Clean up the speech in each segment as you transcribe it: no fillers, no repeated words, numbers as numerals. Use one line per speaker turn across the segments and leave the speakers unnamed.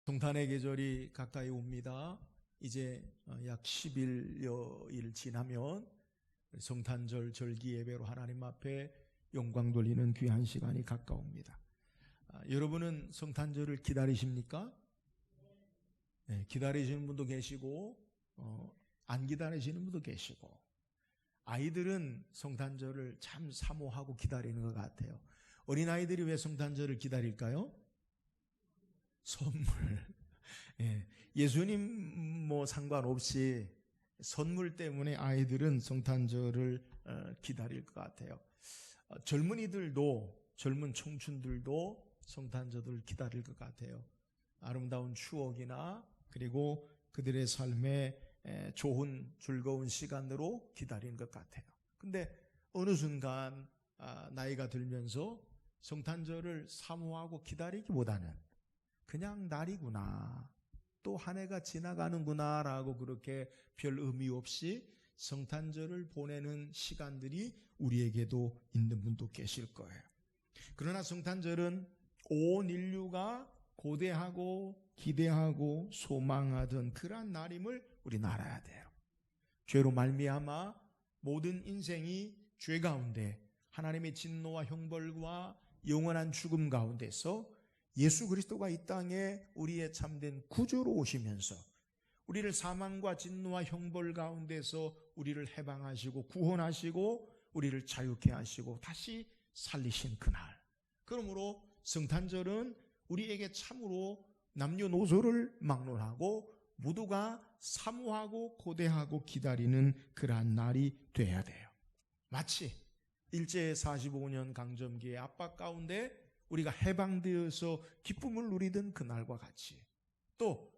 성탄의 계절이 가까이 옵니다. 이제 약 10일여일 지나면 성탄절 절기 예배로 하나님 앞에 영광 돌리는 귀한 시간이 가까웁니다. 여러분은 성탄절을 기다리십니까? 네, 기다리시는 분도 계시고 안 기다리시는 분도 계시고, 아이들은 성탄절을 참 사모하고 기다리는 것 같아요. 어린아이들이 왜 성탄절을 기다릴까요? 선물. 예수님 상관없이 선물 때문에 아이들은 성탄절을 기다릴 것 같아요. 젊은이들도, 젊은 청춘들도 성탄절을 기다릴 것 같아요. 아름다운 추억이나 그리고 그들의 삶에 좋은 즐거운 시간으로 기다리는 것 같아요. 근데 어느 순간 나이가 들면서 성탄절을 사모하고 기다리기보다는 그냥 날이구나, 또 한 해가 지나가는구나 라고 그렇게 별 의미 없이 성탄절을 보내는 시간들이 우리에게도 있는 분도 계실 거예요. 그러나 성탄절은 온 인류가 고대하고 기대하고 소망하던 그러한 날임을 우리는 알아야 돼요. 죄로 말미암아 모든 인생이 죄 가운데 하나님의 진노와 형벌과 영원한 죽음 가운데서 예수 그리스도가 이 땅에 우리의 참된 구주로 오시면서 우리를 사망과 진노와 형벌 가운데서 우리를 해방하시고 구원하시고 우리를 자유케 하시고 다시 살리신 그날, 그러므로 성탄절은 우리에게 참으로 남녀노소를 막론하고 모두가 사모하고 고대하고 기다리는 그러한 날이 돼야 돼요. 마치 일제 45년 강점기의 압박 가운데 우리가 해방되어서 기쁨을 누리던 그날과 같이, 또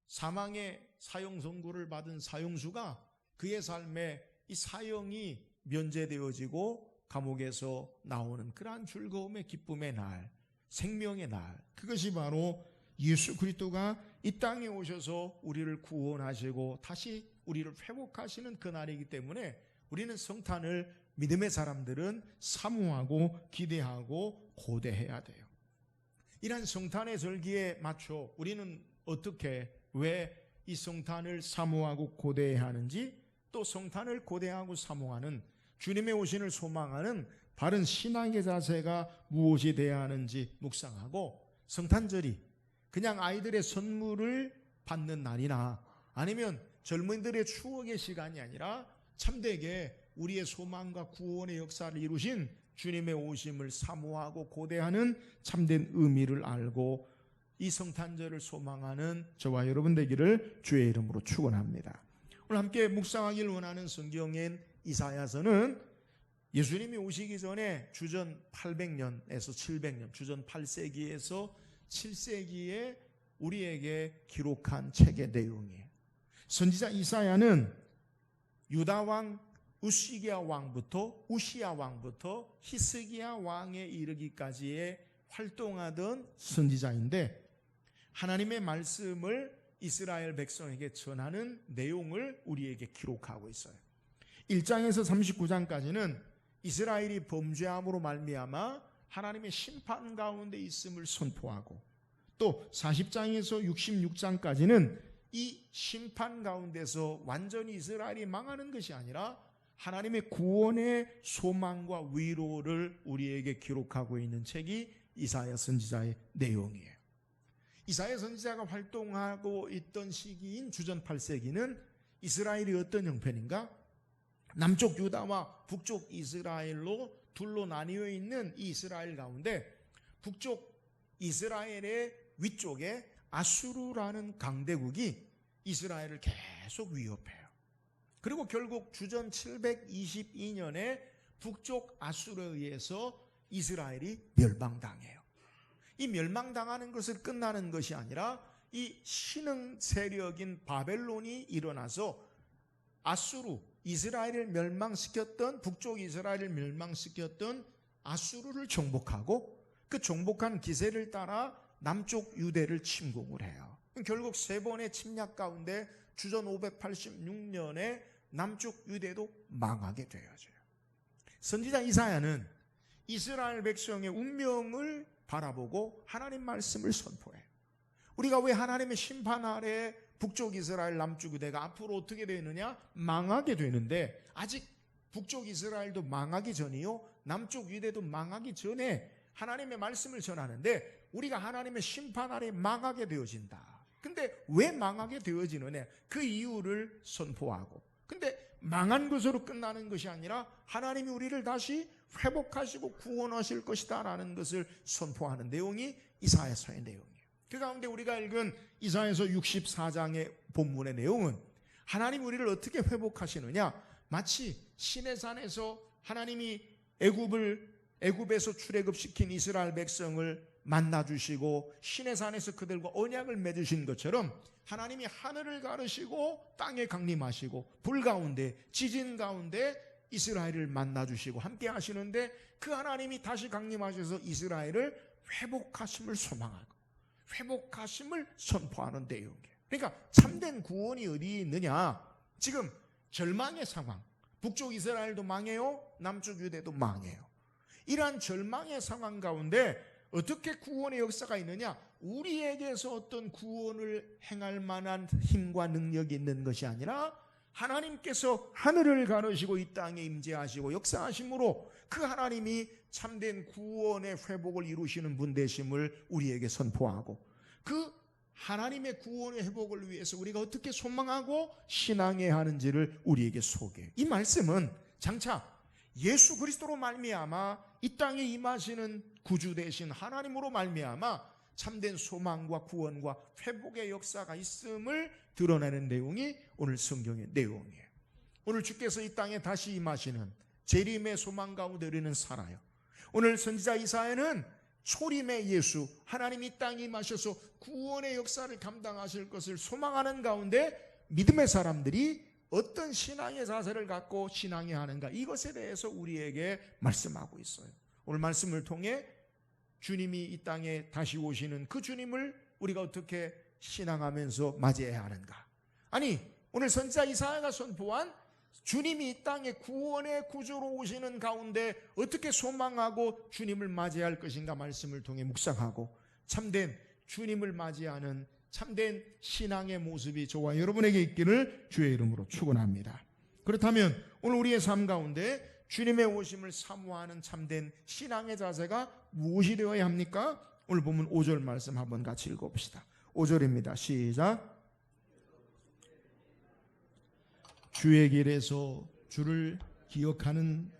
사망의 사형 선고를 받은 사형수가 그의 삶에 이 사형이 면제되어지고 감옥에서 나오는 그러한 즐거움의 기쁨의 날, 생명의 날, 그것이 바로 예수 그리스도가 이 땅에 오셔서 우리를 구원하시고 다시 우리를 회복하시는 그날이기 때문에 우리는 성탄을, 믿음의 사람들은 사모하고 기대하고 고대해야 돼요. 이러한 성탄의 절기에 맞춰 우리는 어떻게, 왜 이 성탄을 사모하고 고대해야 하는지, 또 성탄을 고대하고 사모하는, 주님의 오신을 소망하는 바른 신앙의 자세가 무엇이 되어야 하는지 묵상하고, 성탄절이 그냥 아이들의 선물을 받는 날이나 아니면 젊은이들의 추억의 시간이 아니라 참되게 우리의 소망과 구원의 역사를 이루신 주님의 오심을 사모하고 고대하는 참된 의미를 알고 이 성탄절을 소망하는 저와 여러분 되기를 주의 이름으로 축원합니다. 오늘 함께 묵상하기를 원하는 성경인 이사야서는 예수님이 오시기 전에 주전 800년에서 700년, 주전 8세기에서 7세기에 우리에게 기록한 책의 내용이에요. 선지자 이사야는 유다 왕 우시기야 왕부터 히스기야 왕에 이르기까지의 활동하던 선지자인데, 하나님의 말씀을 이스라엘 백성에게 전하는 내용을 우리에게 기록하고 있어요. 1장에서 39장까지는 이스라엘이 범죄함으로 말미암아 하나님의 심판 가운데 있음을 선포하고, 또 40장에서 66장까지는 이 심판 가운데서 완전히 이스라엘이 망하는 것이 아니라 하나님의 구원의 소망과 위로를 우리에게 기록하고 있는 책이 이사야 선지자의 내용이에요. 이사야 선지자가 활동하고 있던 시기인 주전 8세기는 이스라엘이 어떤 형편인가? 남쪽 유다와 북쪽 이스라엘로 둘로 나뉘어 있는 이 이스라엘 가운데 북쪽 이스라엘의 위쪽에 아수르라는 강대국이 이스라엘을 계속 위협해요. 그리고 결국 주전 722년에 북쪽 아수르에 의해서 이스라엘이 멸망당해요. 이 멸망당하는 것을 끝나는 것이 아니라 이 신흥 세력인 바벨론이 일어나서 아수르, 이스라엘을 멸망시켰던, 북쪽 이스라엘을 멸망시켰던 아수르를 정복하고 그 정복한 기세를 따라 남쪽 유대를 침공을 해요. 결국 세 번의 침략 가운데 주전 586년에 남쪽 유대도 망하게 되어져요. 선지자 이사야는 이스라엘 백성의 운명을 바라보고 하나님 말씀을 선포해요. 우리가 왜 하나님의 심판 아래 북쪽 이스라엘 남쪽 유대가 앞으로 어떻게 되느냐? 망하게 되는데, 아직 북쪽 이스라엘도 망하기 전이요 남쪽 유대도 망하기 전에 하나님의 말씀을 전하는데, 우리가 하나님의 심판 아래 망하게 되어진다. 근데 왜 망하게 되어지느냐? 그 이유를 선포하고, 근데 망한 것으로 끝나는 것이 아니라 하나님이 우리를 다시 회복하시고 구원하실 것이다 라는 것을 선포하는 내용이 이사야서의 내용이에요. 그 가운데 우리가 읽은 이사야서 64장의 본문의 내용은 하나님 우리를 어떻게 회복하시느냐, 마치 시내산에서 하나님이 애굽에서 출애굽시킨 이스라엘 백성을 만나주시고 시내산에서 그들과 언약을 맺으신 것처럼 하나님이 하늘을 가르시고 땅에 강림하시고 불 가운데 지진 가운데 이스라엘을 만나주시고 함께 하시는데, 그 하나님이 다시 강림하셔서 이스라엘을 회복하심을 소망하고 회복하심을 선포하는 내용이에요. 그러니까 참된 구원이 어디에 있느냐? 지금 절망의 상황, 북쪽 이스라엘도 망해요, 남쪽 유대도 망해요. 이러한 절망의 상황 가운데 어떻게 구원의 역사가 있느냐? 우리에게서 어떤 구원을 행할 만한 힘과 능력이 있는 것이 아니라 하나님께서 하늘을 가르시고 이 땅에 임재하시고 역사하심으로 그 하나님이 참된 구원의 회복을 이루시는 분 되심을 우리에게 선포하고, 그 하나님의 구원의 회복을 위해서 우리가 어떻게 소망하고 신앙해야 하는지를 우리에게 소개해요. 이 말씀은 장차 예수 그리스도로 말미암아 이 땅에 임하시는 구주 되신 하나님으로 말미암아 참된 소망과 구원과 회복의 역사가 있음을 드러내는 내용이 오늘 성경의 내용이에요. 오늘 주께서 이 땅에 다시 임하시는 재림의 소망 가운데 우리는 살아요. 오늘 선지자 이사야는 초림의 예수, 하나님이 이 땅에 임하셔서 구원의 역사를 감당하실 것을 소망하는 가운데 믿음의 사람들이 어떤 신앙의 자세를 갖고 신앙해야 하는가, 이것에 대해서 우리에게 말씀하고 있어요. 오늘 말씀을 통해 주님이 이 땅에 다시 오시는 그 주님을 우리가 어떻게 신앙하면서 맞이해야 하는가. 아니, 오늘 선지자 이사야가 선포한 주님이 이 땅에 구원의 구주로 오시는 가운데 어떻게 소망하고 주님을 맞이할 것인가 말씀을 통해 묵상하고, 참된 주님을 맞이하는 참된 신앙의 모습이 저와 여러분에게 있기를 주의 이름으로 축원합니다. 그렇다면 오늘 우리의 삶 가운데 주님의 오심을 사모하는 참된 신앙의 자세가 무엇이 되어야 합니까? 오늘 보면 5절 말씀 한번 같이 읽어봅시다. 5절입니다. 시작. 주의 길에서 주를 기억하는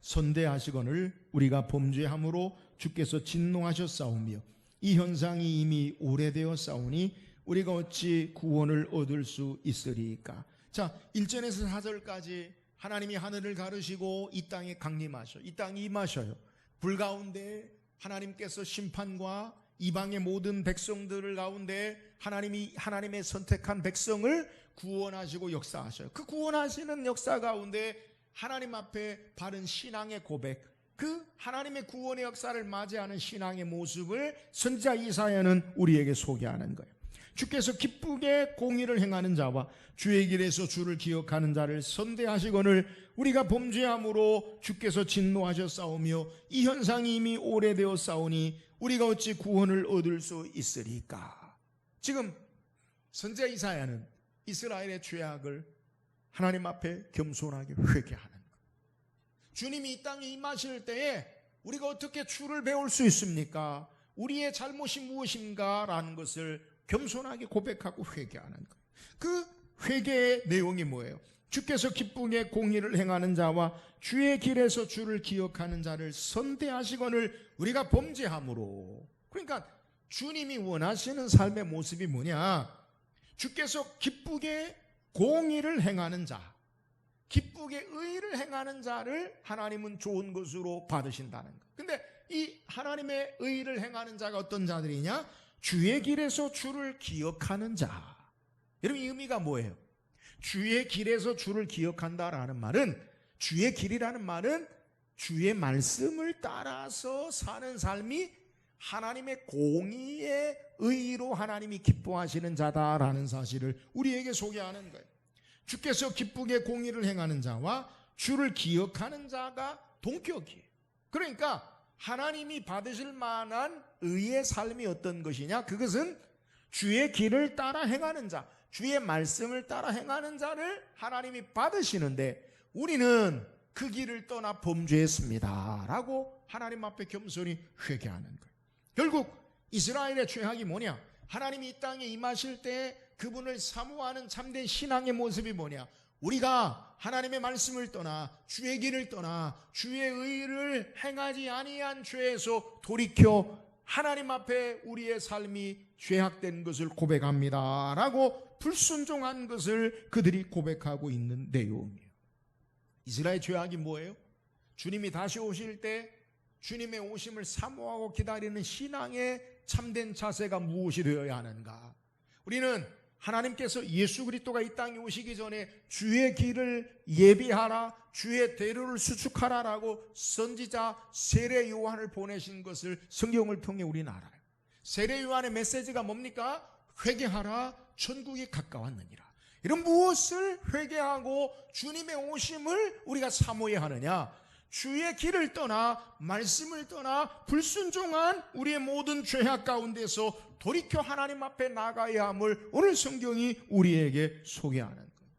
선대하시거늘 우리가 범죄함으로 주께서 진노하셨사오며 이 현상이 이미 오래되어 싸우니 우리가 어찌 구원을 얻을 수 있으리까. 자, 1절에서 4절까지 하나님이 하늘을 가르시고 이 땅에 강림하셔, 이 땅에 임하셔요. 불 가운데 하나님께서 심판과 이방의 모든 백성들을 가운데 하나님의 선택한 백성을 구원하시고 역사하셔요. 그 구원하시는 역사 가운데 하나님 앞에 바른 신앙의 고백, 그 하나님의 구원의 역사를 맞이하는 신앙의 모습을 선지자 이사야는 우리에게 소개하는 거예요. 주께서 기쁘게 공의를 행하는 자와 주의 길에서 주를 기억하는 자를 선대하시거늘 우리가 범죄함으로 주께서 진노하셨사오며 이 현상이 이미 오래되어 싸우니 우리가 어찌 구원을 얻을 수 있으리까. 지금 선지자 이사야는 이스라엘의 죄악을 하나님 앞에 겸손하게 회개하는 거예요. 주님이 이 땅에 임하실 때에 우리가 어떻게 주를 배울 수 있습니까? 우리의 잘못이 무엇인가 라는 것을 겸손하게 고백하고 회개하는 거예요. 그 회개의 내용이 뭐예요? 주께서 기쁘게 공의를 행하는 자와 주의 길에서 주를 기억하는 자를 선대하시거늘 우리가 범죄함으로. 그러니까 주님이 원하시는 삶의 모습이 뭐냐? 주께서 기쁘게 공의를 행하는 자, 기쁘게 의를 행하는 자를 하나님은 좋은 것으로 받으신다는 것. 근데 이 하나님의 의를 행하는 자가 어떤 자들이냐? 주의 길에서 주를 기억하는 자. 여러분, 이 의미가 뭐예요? 주의 길에서 주를 기억한다라는 말은, 주의 길이라는 말은 주의 말씀을 따라서 사는 삶이 하나님의 공의의 의로 하나님이 기뻐하시는 자다라는 사실을 우리에게 소개하는 거예요. 주께서 기쁘게 공의를 행하는 자와 주를 기억하는 자가 동격이에요. 그러니까 하나님이 받으실 만한 의의 삶이 어떤 것이냐? 그것은 주의 길을 따라 행하는 자, 주의 말씀을 따라 행하는 자를 하나님이 받으시는데 우리는 그 길을 떠나 범죄했습니다 라고 하나님 앞에 겸손히 회개하는 거예요. 결국 이스라엘의 죄악이 뭐냐? 하나님이 이 땅에 임하실 때 그분을 사모하는 참된 신앙의 모습이 뭐냐? 우리가 하나님의 말씀을 떠나 주의 길을 떠나 주의 의를 행하지 아니한 죄에서 돌이켜 하나님 앞에 우리의 삶이 죄악된 것을 고백합니다 라고 불순종한 것을 그들이 고백하고 있는 내용이에요. 이스라엘 죄악이 뭐예요? 주님이 다시 오실 때 주님의 오심을 사모하고 기다리는 신앙의 참된 자세가 무엇이 되어야 하는가? 우리는 하나님께서 예수 그리스도가 이 땅에 오시기 전에 주의 길을 예비하라, 주의 대로를 수축하라라고 선지자 세례 요한을 보내신 것을 성경을 통해 우리는 알아요. 세례 요한의 메시지가 뭡니까? 회개하라, 천국이 가까웠느니라. 이런 무엇을 회개하고 주님의 오심을 우리가 사모해야 하느냐? 주의 길을 떠나 말씀을 떠나 불순종한 우리의 모든 죄악 가운데서 돌이켜 하나님 앞에 나가야 함을 오늘 성경이 우리에게 소개하는 거예요.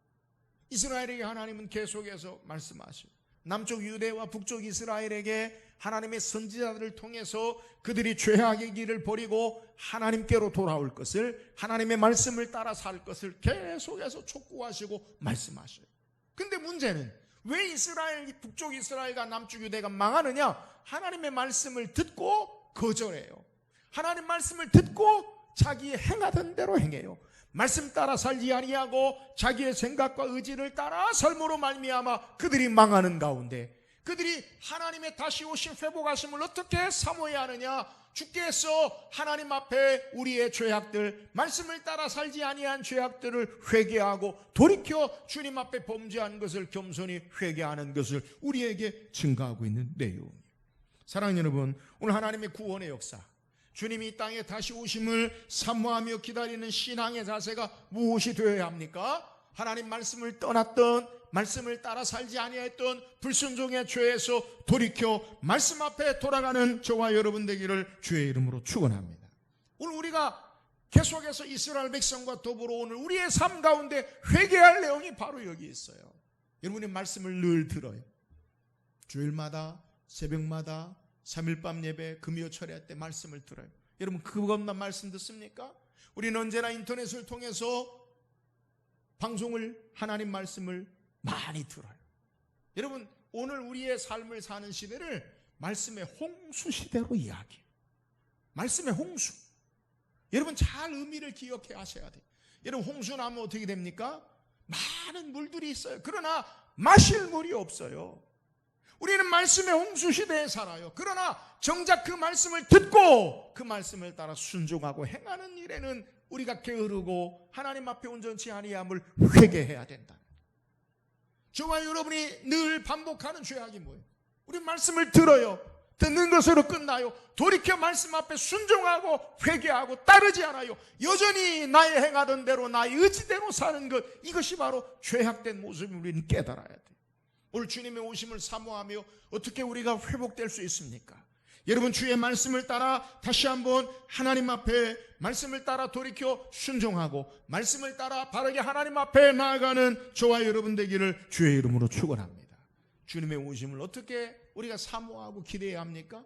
이스라엘에게 하나님은 계속해서 말씀하시고 남쪽 유대와 북쪽 이스라엘에게 하나님의 선지자들을 통해서 그들이 죄악의 길을 버리고 하나님께로 돌아올 것을, 하나님의 말씀을 따라 살 것을 계속해서 촉구하시고 말씀하셔요. 근데 문제는 왜 이스라엘, 북쪽 이스라엘과 남쪽 유대가 망하느냐? 하나님의 말씀을 듣고 거절해요. 하나님 말씀을 듣고 자기 행하던 대로 행해요. 말씀 따라 살지 아니하고 자기의 생각과 의지를 따라 삶으로 말미암아 그들이 망하는 가운데 그들이 하나님의 다시 오신 회복하심을 어떻게 사모해야 하느냐? 주께서 하나님 앞에 우리의 죄악들, 말씀을 따라 살지 아니한 죄악들을 회개하고 돌이켜 주님 앞에 범죄한 것을 겸손히 회개하는 것을 우리에게 증가하고 있는 내용이에요. 사랑하는 여러분, 오늘 하나님의 구원의 역사, 주님이 이 땅에 다시 오심을 사모하며 기다리는 신앙의 자세가 무엇이 되어야 합니까? 하나님 말씀을 떠났던, 말씀을 따라 살지 아니했던 불순종의 죄에서 돌이켜 말씀 앞에 돌아가는 저와 여러분 되기를 주의 이름으로 축원합니다. 오늘 우리가 계속해서 이스라엘 백성과 더불어 오늘 우리의 삶 가운데 회개할 내용이 바로 여기 있어요. 여러분이 말씀을 늘 들어요. 주일마다, 새벽마다, 3일 밤 예배, 금요 철야 때 말씀을 들어요. 여러분 그것만 말씀 듣습니까? 우리는 언제나 인터넷을 통해서 방송을, 하나님 말씀을 많이 들어요. 여러분 오늘 우리의 삶을 사는 시대를 말씀의 홍수 시대로 이야기해요. 말씀의 홍수. 여러분 잘 의미를 기억해 하셔야 돼요. 여러분 홍수 나면 어떻게 됩니까? 많은 물들이 있어요. 그러나 마실 물이 없어요. 우리는 말씀의 홍수 시대에 살아요. 그러나 정작 그 말씀을 듣고 그 말씀을 따라 순종하고 행하는 일에는 우리가 게으르고 하나님 앞에 온전치 아니함을 회개해야 된다. 저와 여러분이 늘 반복하는 죄악이 뭐예요? 우리 말씀을 들어요. 듣는 것으로 끝나요. 돌이켜 말씀 앞에 순종하고 회개하고 따르지 않아요. 여전히 나의 행하던 대로 나의 의지대로 사는 것, 이것이 바로 죄악된 모습을 우리는 깨달아야 돼요. 오늘 주님의 오심을 사모하며 어떻게 우리가 회복될 수 있습니까? 여러분 주의 말씀을 따라 다시 한번 하나님 앞에 말씀을 따라 돌이켜 순종하고 말씀을 따라 바르게 하나님 앞에 나아가는 저와 여러분 되기를 주의 이름으로 축원합니다. 주님의 오심을 어떻게 우리가 사모하고 기대해야 합니까?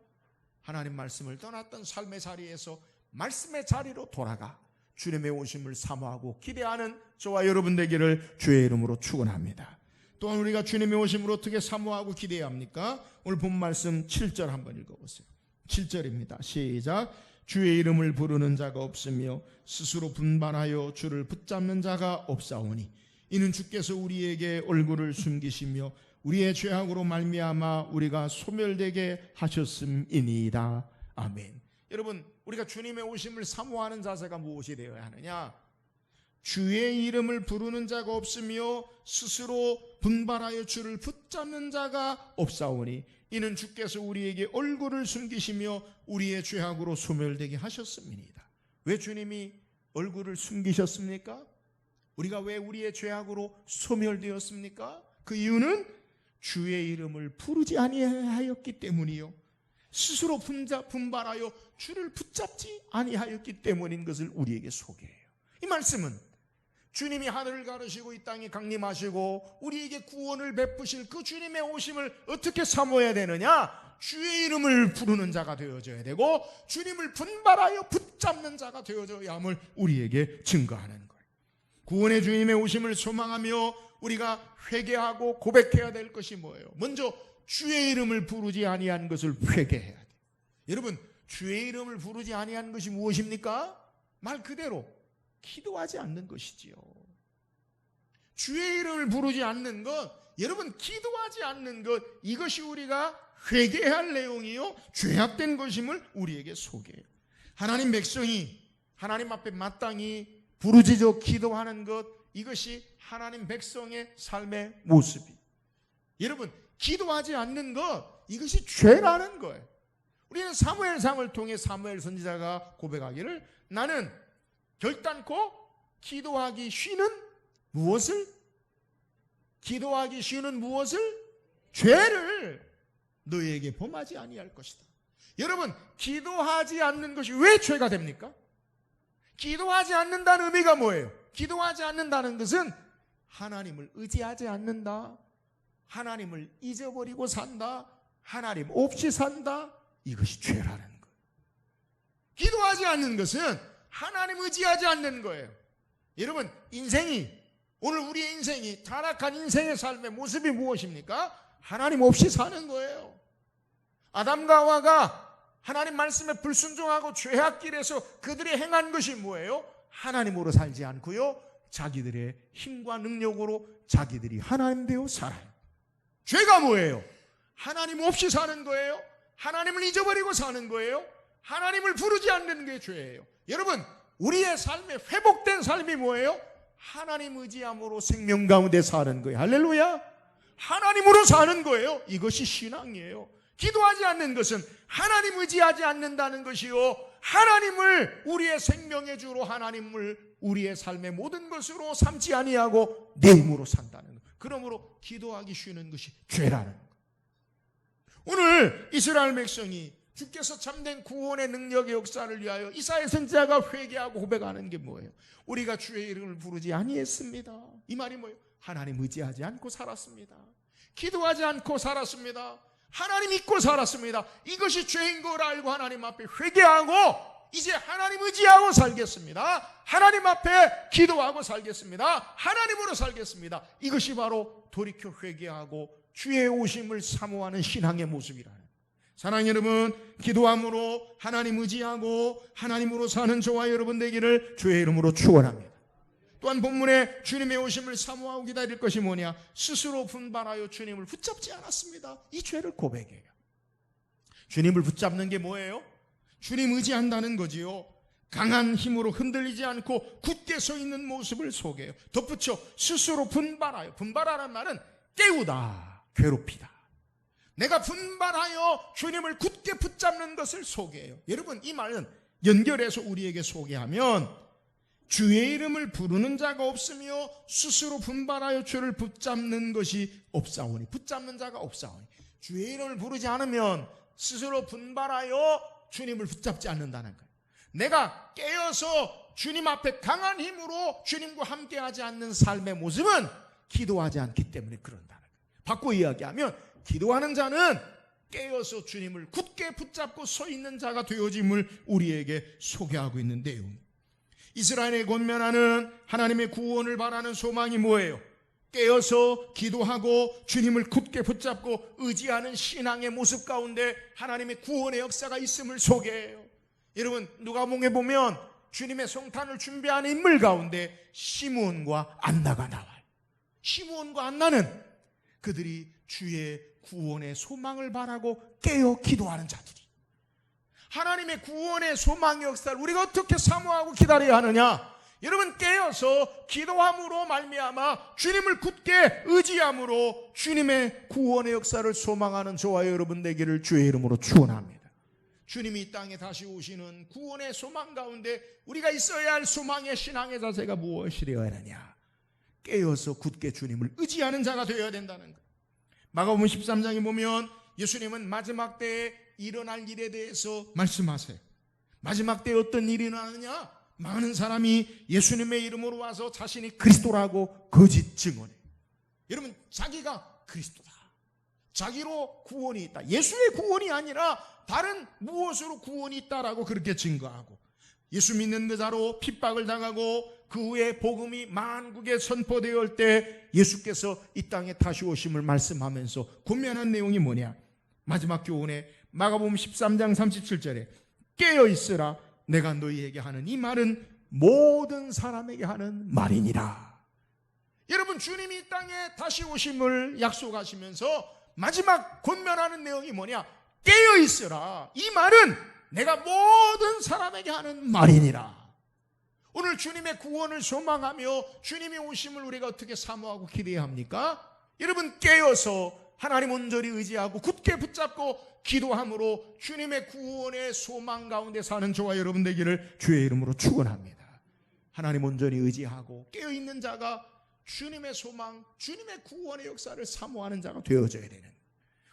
하나님 말씀을 떠났던 삶의 자리에서 말씀의 자리로 돌아가 주님의 오심을 사모하고 기대하는 저와 여러분 되기를 주의 이름으로 축원합니다. 또한 우리가 주님의 오심을 어떻게 사모하고 기대해야 합니까? 오늘 본 말씀 7절 한번 읽어보세요. 7절입니다. 시작. 주의 이름을 부르는 자가 없으며 스스로 분반하여 주를 붙잡는 자가 없사오니 이는 주께서 우리에게 얼굴을 숨기시며 우리의 죄악으로 말미암아 우리가 소멸되게 하셨음이니이다. 아멘. 여러분 우리가 주님의 오심을 사모하는 자세가 무엇이 되어야 하느냐? 주의 이름을 부르는 자가 없으며 스스로 분발하여 주를 붙잡는 자가 없사오니 이는 주께서 우리에게 얼굴을 숨기시며 우리의 죄악으로 소멸되게 하셨음이니이다. 왜 주님이 얼굴을 숨기셨습니까? 우리가 왜 우리의 죄악으로 소멸되었습니까? 그 이유는 주의 이름을 부르지 아니하였기 때문이요. 스스로 분발하여 주를 붙잡지 아니하였기 때문인 것을 우리에게 소개해요. 이 말씀은 주님이 하늘을 가르시고 이 땅에 강림하시고 우리에게 구원을 베푸실 그 주님의 오심을 어떻게 사모해야 되느냐? 주의 이름을 부르는 자가 되어져야 되고 주님을 분발하여 붙잡는 자가 되어져야 함을 우리에게 증거하는 거예요. 구원의 주님의 오심을 소망하며 우리가 회개하고 고백해야 될 것이 뭐예요? 먼저 주의 이름을 부르지 아니한 것을 회개해야 돼요. 여러분, 주의 이름을 부르지 아니한 것이 무엇입니까? 말 그대로 기도하지 않는 것이지요. 주의 이름을 부르지 않는 것, 여러분 기도하지 않는 것, 이것이 우리가 회개할 내용이요 죄악된 것임을 우리에게 소개해요. 하나님 백성이 하나님 앞에 마땅히 부르짖어 기도하는 것, 이것이 하나님 백성의 삶의 모습이. 여러분, 기도하지 않는 것, 이것이 죄라는 거예요. 우리는 사무엘상을 통해 사무엘 선지자가 고백하기를, 나는 결단코 기도하기 쉬는 무엇을? 기도하기 쉬는 무엇을? 죄를 너희에게 범하지 아니할 것이다. 여러분, 기도하지 않는 것이 왜 죄가 됩니까? 기도하지 않는다는 의미가 뭐예요? 기도하지 않는다는 것은 하나님을 의지하지 않는다, 하나님을 잊어버리고 산다, 하나님 없이 산다, 이것이 죄라는 거예요. 기도하지 않는 것은 하나님 의지하지 않는 거예요. 여러분, 오늘 우리의 인생이 타락한 인생의 삶의 모습이 무엇입니까? 하나님 없이 사는 거예요. 아담과 하와가 하나님 말씀에 불순종하고 죄악길에서 그들이 행한 것이 뭐예요? 하나님으로 살지 않고요, 자기들의 힘과 능력으로 자기들이 하나님 되어 살아요. 죄가 뭐예요? 하나님 없이 사는 거예요. 하나님을 잊어버리고 사는 거예요. 하나님을 부르지 않는 게 죄예요. 여러분, 우리의 삶에 회복된 삶이 뭐예요? 하나님 의지함으로 생명 가운데 사는 거예요. 할렐루야. 하나님으로 사는 거예요. 이것이 신앙이에요. 기도하지 않는 것은 하나님 의지하지 않는다는 것이요, 하나님을 우리의 생명의 주로, 하나님을 우리의 삶의 모든 것으로 삼지 아니하고 내 힘으로 산다는 것. 그러므로 기도하기 쉬는 것이 죄라는 것. 오늘 이스라엘 백성이 주께서 참된 구원의 능력의 역사를 위하여 이사야 선지자가 회개하고 고백하는 게 뭐예요? 우리가 주의 이름을 부르지 아니했습니다. 이 말이 뭐예요? 하나님 의지하지 않고 살았습니다. 기도하지 않고 살았습니다. 하나님 잊고 살았습니다. 이것이 죄인 걸 알고 하나님 앞에 회개하고 이제 하나님 의지하고 살겠습니다. 하나님 앞에 기도하고 살겠습니다. 하나님으로 살겠습니다. 이것이 바로 돌이켜 회개하고 주의 오심을 사모하는 신앙의 모습이라는. 사랑하는 여러분, 기도함으로 하나님 의지하고 하나님으로 사는 저와 여러분 되기를 주의 이름으로 축원합니다. 또한 본문에 주님의 오심을 사모하고 기다릴 것이 뭐냐? 스스로 분발하여 주님을 붙잡지 않았습니다. 이 죄를 고백해요. 주님을 붙잡는 게 뭐예요? 주님 의지한다는 거지요. 강한 힘으로 흔들리지 않고 굳게 서 있는 모습을 소개해요. 덧붙여 스스로 분발하여. 분발하는 말은 깨우다, 괴롭히다. 내가 분발하여 주님을 굳게 붙잡는 것을 소개해요. 여러분, 이 말은 연결해서 우리에게 소개하면 주의 이름을 부르는 자가 없으며 스스로 분발하여 주를 붙잡는 것이 없사오니, 붙잡는 자가 없사오니, 주의 이름을 부르지 않으면 스스로 분발하여 주님을 붙잡지 않는다는 거예요. 내가 깨어서 주님 앞에 강한 힘으로 주님과 함께하지 않는 삶의 모습은 기도하지 않기 때문에 그런다는 거예요. 바꿔 이야기하면 기도하는 자는 깨어서 주님을 굳게 붙잡고 서 있는 자가 되어짐을 우리에게 소개하고 있는 내용입니다. 이스라엘의 권면하는 하나님의 구원을 바라는 소망이 뭐예요? 깨어서 기도하고 주님을 굳게 붙잡고 의지하는 신앙의 모습 가운데 하나님의 구원의 역사가 있음을 소개해요. 여러분, 누가복음에 보면 주님의 성탄을 준비하는 인물 가운데 시므온과 안나가 나와요. 시므온과 안나는 그들이 주의 구원의 소망을 바라고 깨어 기도하는 자들이. 하나님의 구원의 소망의 역사를 우리가 어떻게 사모하고 기다려야 하느냐? 여러분, 깨어서 기도함으로 말미암아 주님을 굳게 의지함으로 주님의 구원의 역사를 소망하는 저와 여러분 되기를 주의 이름으로 축원합니다. 주님이 이 땅에 다시 오시는 구원의 소망 가운데 우리가 있어야 할 소망의 신앙의 자세가 무엇이되어야 하느냐? 깨어서 굳게 주님을 의지하는 자가 되어야 된다는 것. 마가복음 13장에 보면 예수님은 마지막 때에 일어날 일에 대해서 말씀하세요. 마지막 때 어떤 일이 일어나느냐? 많은 사람이 예수님의 이름으로 와서 자신이 그리스도라고 거짓 증언해요. 여러분, 자기가 그리스도다, 자기로 구원이 있다, 예수의 구원이 아니라 다른 무엇으로 구원이 있다라고 그렇게 증거하고, 예수 믿는 자로 핍박을 당하고 그 후에 복음이 만국에 선포되었을 때 예수께서 이 땅에 다시 오심을 말씀하면서 권면한 내용이 뭐냐? 마지막 교훈에 마가복음 13장 37절에 깨어있으라, 내가 너희에게 하는 이 말은 모든 사람에게 하는 말이니라. 여러분, 주님이 이 땅에 다시 오심을 약속하시면서 마지막 권면하는 내용이 뭐냐? 깨어있으라, 이 말은 내가 모든 사람에게 하는 말이니라. 오늘 주님의 구원을 소망하며 주님의 오심을 우리가 어떻게 사모하고 기대해야 합니까? 여러분, 깨어서 하나님 온전히 의지하고 굳게 붙잡고 기도함으로 주님의 구원의 소망 가운데 사는 저와 여러분 되기를 주의 이름으로 축원합니다. 하나님 온전히 의지하고 깨어있는 자가 주님의 소망, 주님의 구원의 역사를 사모하는 자가 되어져야 되는,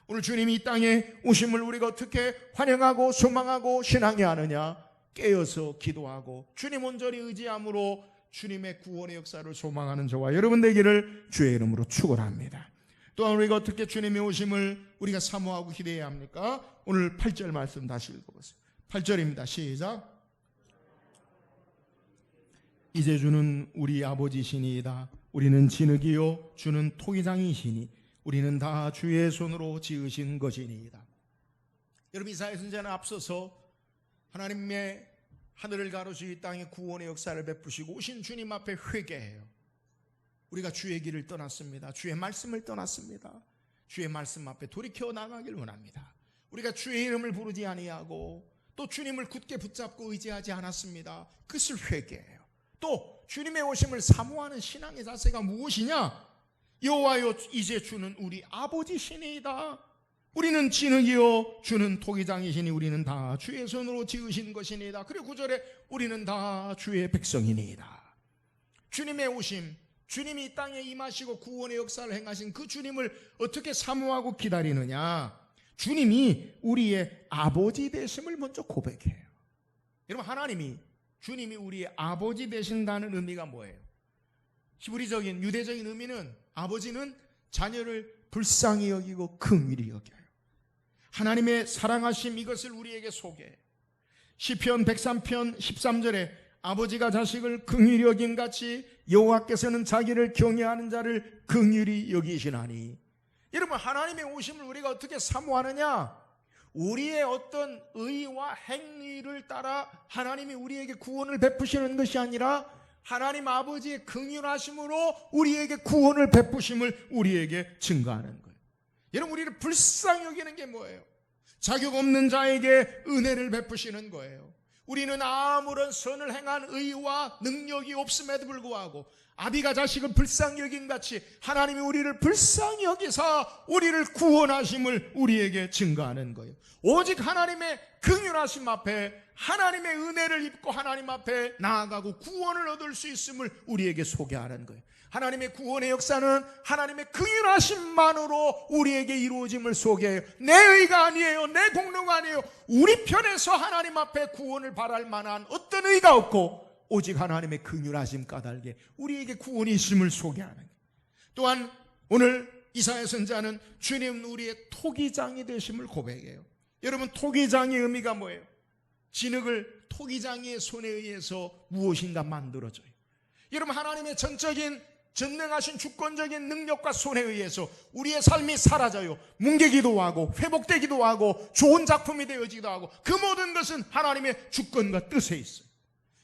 오늘 주님이 이 땅에 오심을 우리가 어떻게 환영하고 소망하고 신앙해야 하느냐? 깨어서 기도하고 주님 온전히 의지함으로 주님의 구원의 역사를 소망하는 저와 여러분 되기를 주의 이름으로 축원합니다. 또한 우리가 어떻게 주님의 오심을 우리가 사모하고 기대해야 합니까? 오늘 8절 말씀 다시 읽어보세요. 8절입니다. 시작. 이제 주는 우리 아버지시니이다. 우리는 진흙이요 주는 토기장이시니 우리는 다 주의 손으로 지으신 것이니이다. 여러분, 이사야 선지자는 앞서서 하나님의 하늘을 가로시 이 땅에 구원의 역사를 베푸시고 오신 주님 앞에 회개해요. 우리가 주의 길을 떠났습니다. 주의 말씀을 떠났습니다. 주의 말씀 앞에 돌이켜 나가길 원합니다. 우리가 주의 이름을 부르지 아니하고 또 주님을 굳게 붙잡고 의지하지 않았습니다. 그것을 회개해요. 또 주님의 오심을 사모하는 신앙의 자세가 무엇이냐? 여호와여, 이제 주는 우리 아버지시니이다. 우리는 진흙이요 주는 토기장이시니 우리는 다 주의 손으로 지으신 것이니이다. 그리고 9절에 우리는 다 주의 백성이니이다. 주님의 오심, 주님이 이 땅에 임하시고 구원의 역사를 행하신 그 주님을 어떻게 사모하고 기다리느냐? 주님이 우리의 아버지 되심을 먼저 고백해요. 여러분, 하나님이, 주님이 우리의 아버지 되신다는 의미가 뭐예요? 히브리적인 유대적인 의미는 아버지는 자녀를 불쌍히 여기고 긍휼히 여겨요. 하나님의 사랑하심, 이것을 우리에게 소개해요. 시편 103편 13절에 아버지가 자식을 긍휼히 여김 같이 여호와께서는 자기를 경외하는 자를 긍휼히 여기시나니. 여러분, 하나님의 오심을 우리가 어떻게 사모하느냐? 우리의 어떤 의와 행위를 따라 하나님이 우리에게 구원을 베푸시는 것이 아니라 하나님 아버지의 긍휼하심으로 우리에게 구원을 베푸심을 우리에게 증거하는 거예요. 여러분, 우리를 불쌍히 여기는 게 뭐예요? 자격 없는 자에게 은혜를 베푸시는 거예요. 우리는 아무런 선을 행한 의와 능력이 없음에도 불구하고 아비가 자식을 불쌍히 여긴 같이 하나님이 우리를 불쌍히 여기사 우리를 구원하심을 우리에게 증거하는 거예요. 오직 하나님의 긍휼하심 앞에 하나님의 은혜를 입고 하나님 앞에 나아가고 구원을 얻을 수 있음을 우리에게 소개하는 거예요. 하나님의 구원의 역사는 하나님의 긍휼하심만으로 우리에게 이루어짐을 소개해요. 내 의가 아니에요. 내 공로가 아니에요. 우리 편에서 하나님 앞에 구원을 바랄 만한 어떤 의가 없고 오직 하나님의 긍휼하심 까닭에 우리에게 구원이 있음을 소개하는 거예요. 또한 오늘 이사야 선지자는 주님 우리의 토기장이 되심을 고백해요. 여러분, 토기장의 의미가 뭐예요? 진흙을 토기장의 손에 의해서 무엇인가 만들어져요. 여러분, 하나님의 전적인 전능하신 주권적인 능력과 손에 의해서 우리의 삶이 사라져요. 뭉개기도 하고 회복되기도 하고 좋은 작품이 되어지기도 하고 그 모든 것은 하나님의 주권과 뜻에 있어요.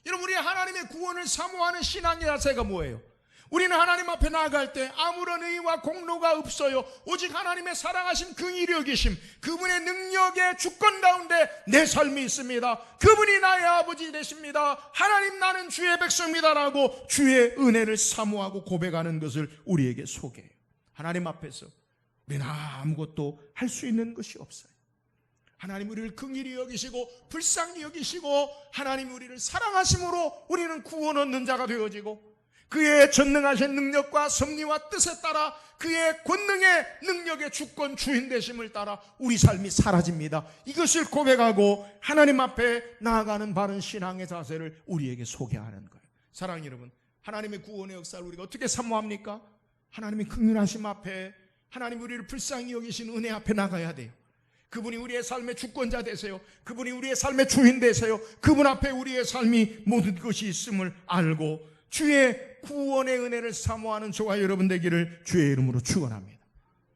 여러분, 우리 하나님의 구원을 사모하는 신앙의 자세가 뭐예요? 우리는 하나님 앞에 나아갈 때 아무런 의와 공로가 없어요. 오직 하나님의 사랑하신 긍휼히 여기심, 그분의 능력의 주권 가운데 내 삶이 있습니다. 그분이 나의 아버지 되십니다. 하나님, 나는 주의 백성입니다라고 주의 은혜를 사모하고 고백하는 것을 우리에게 소개해요. 하나님 앞에서 우리는 아무것도 할 수 있는 것이 없어요. 하나님 우리를 긍휼히 여기시고 불쌍히 여기시고 하나님 우리를 사랑하심으로 우리는 구원 얻는 자가 되어지고 그의 전능하신 능력과 섭리와 뜻에 따라 그의 권능의 능력의 주권 주인 되심을 따라 우리 삶이 사라집니다. 이것을 고백하고 하나님 앞에 나아가는 바른 신앙의 자세를 우리에게 소개하는 거예요. 사랑하는 여러분, 하나님의 구원의 역사를 우리가 어떻게 사모합니까? 하나님의 긍휼하심 앞에, 하나님 우리를 불쌍히 여기신 은혜 앞에 나가야 돼요. 그분이 우리의 삶의 주권자 되세요. 그분이 우리의 삶의 주인 되세요. 그분 앞에 우리의 삶이 모든 것이 있음을 알고 주의 구원의 은혜를 사모하는 저와 여러분 되기를 주의 이름으로 축원합니다.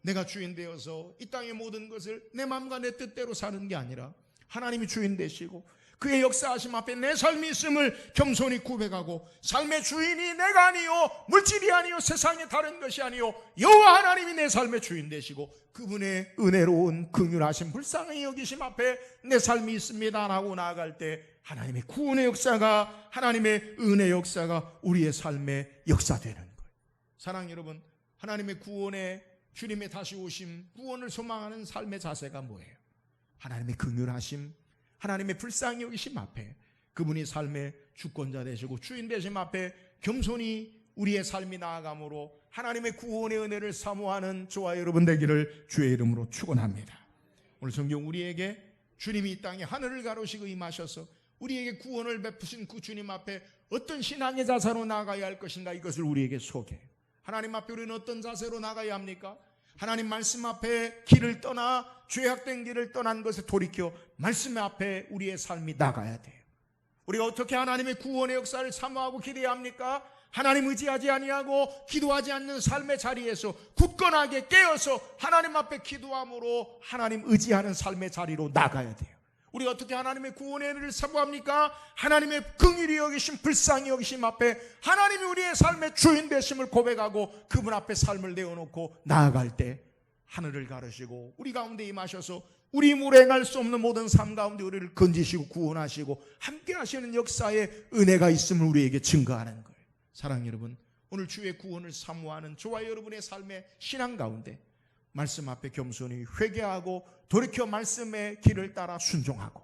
내가 주인 되어서 이 땅의 모든 것을 내 마음과 내 뜻대로 사는 게 아니라 하나님이 주인 되시고 그의 역사하심 앞에 내 삶이 있음을 겸손히 고백하고 삶의 주인이 내가 아니요 물질이 아니요 세상의 다른 것이 아니요 여호와 하나님이 내 삶의 주인 되시고 그분의 은혜로운 긍휼하심 불쌍히 여기심 앞에 내 삶이 있습니다 라고 나아갈 때 하나님의 구원의 역사가, 하나님의 은혜의 역사가 우리의 삶의 역사되는 거예요. 사랑하는 여러분, 하나님의 구원의, 주님의 다시 오심, 구원을 소망하는 삶의 자세가 뭐예요? 하나님의 긍휼하심, 하나님의 불쌍히 여기심 앞에 그분이 삶의 주권자 되시고 주인 되심 앞에 겸손히 우리의 삶이 나아감으로 하나님의 구원의 은혜를 사모하는 저와 여러분 되기를 주의 이름으로 축원합니다. 오늘 성경 우리에게 주님이 이 땅에 하늘을 가로시고 임하셔서 우리에게 구원을 베푸신 그 주님 앞에 어떤 신앙의 자세로 나아가야 할 것인가, 이것을 우리에게 소개해요. 하나님 앞에 우리는 어떤 자세로 나가야 합니까? 하나님 말씀 앞에 길을 떠나 죄악된 길을 떠난 것에 돌이켜 말씀 앞에 우리의 삶이 나가야 돼요. 우리가 어떻게 하나님의 구원의 역사를 사모하고 기대해야 합니까? 하나님 의지하지 아니하고 기도하지 않는 삶의 자리에서 굳건하게 깨어서 하나님 앞에 기도함으로 하나님 의지하는 삶의 자리로 나가야 돼요. 우리가 어떻게 하나님의 구원의 은혜를 사모합니까? 하나님의 긍휼히 여기심 불쌍히 여기심 앞에 하나님이 우리의 삶의 주인 되심을 고백하고 그분 앞에 삶을 내어놓고 나아갈 때 하늘을 가르시고 우리 가운데 임하셔서 우리 힘으로 행할 수 없는 모든 삶 가운데 우리를 건지시고 구원하시고 함께 하시는 역사의 은혜가 있음을 우리에게 증거하는 거예요. 사랑하는 여러분, 오늘 주의 구원을 사모하는 저와 여러분의 삶의 신앙 가운데 말씀 앞에 겸손히 회개하고 돌이켜 말씀의 길을 따라 순종하고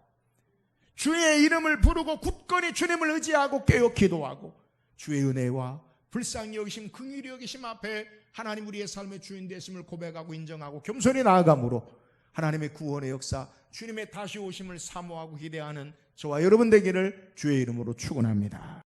주의 이름을 부르고 굳건히 주님을 의지하고 깨어 기도하고 주의 은혜와 불쌍히 여기심 긍휼히 여기심 앞에 하나님 우리의 삶의 주인 되심을 고백하고 인정하고 겸손히 나아감으로 하나님의 구원의 역사, 주님의 다시 오심을 사모하고 기대하는 저와 여러분 되기를 주의 이름으로 축원합니다.